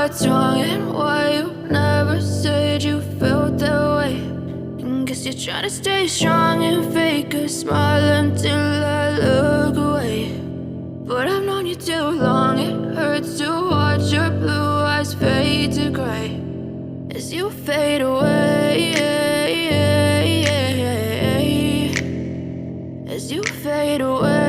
what's wrong and why you never said you felt that way. And guess you're trying to stay strong and fake a smile until I look away. But I've known you too long, it hurts to watch your blue eyes fade to gray as you fade away, as you fade away.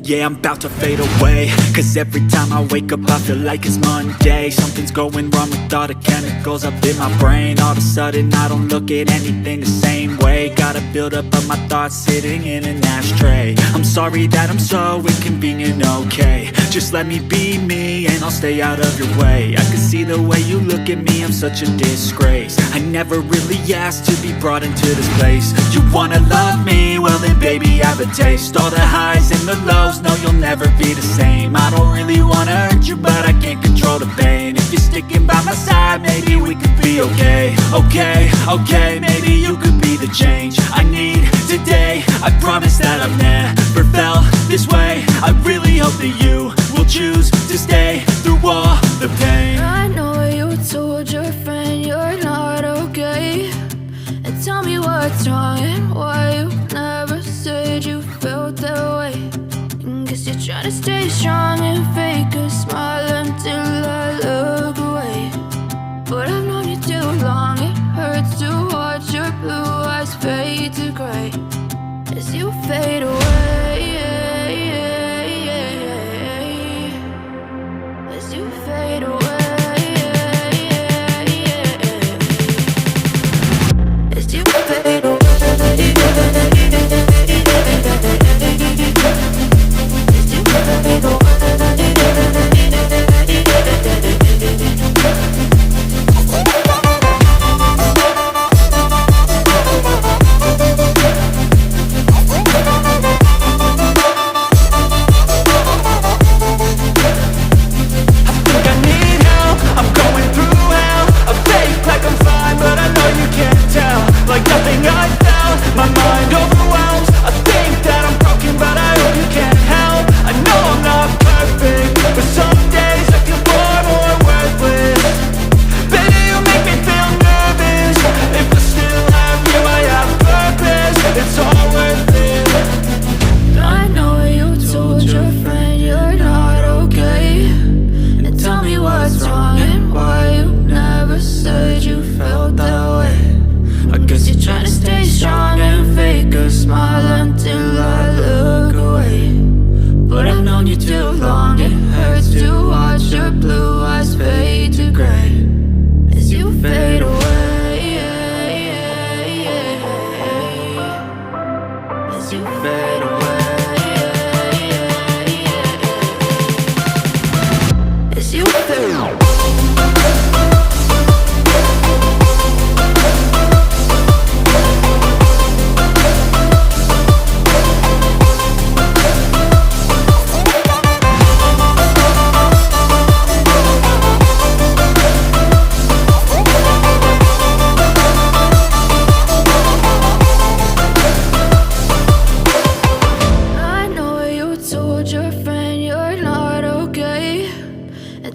Yeah, I'm about to fade away, cause every time I wake up I feel like it's Monday. Something's going wrong with all the chemicals up in my brain. All of a sudden I don't look at anything the same way. Got a build up of my thoughts sitting in an ashtray. I'm sorry that I'm so inconvenient, okay. Just let me be me and I'll stay out of your way. I can see the way you look at me, I'm such a disgrace. I never really asked to be brought into this place. You wanna love me? Well then baby have a taste. All the highs and the lows, no, you'll never be the same. I don't really wanna hurt you, but I can't control the pain. If you're sticking by my side, maybe we could be okay. Okay, maybe you could be the change I need today. I promise that I've never felt this way. I really hope that you will choose to stay through all the pain. I know you told your friend you're not okay, and tell me what's wrong and why you never said you felt that way. Guess you're trying to stay strong and fake a smile until I look away. But I've known you too long, it hurts to watch your blue eyes fade to gray as you fade away, as you fade away, as you fade away.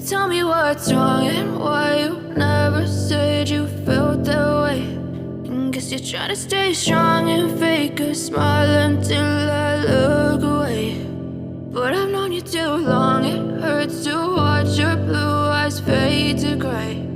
Tell me what's wrong and why you never said you felt that way. And guess you're trying to stay strong and fake a smile until I look away. But I've known you too long, it hurts to watch your blue eyes fade to gray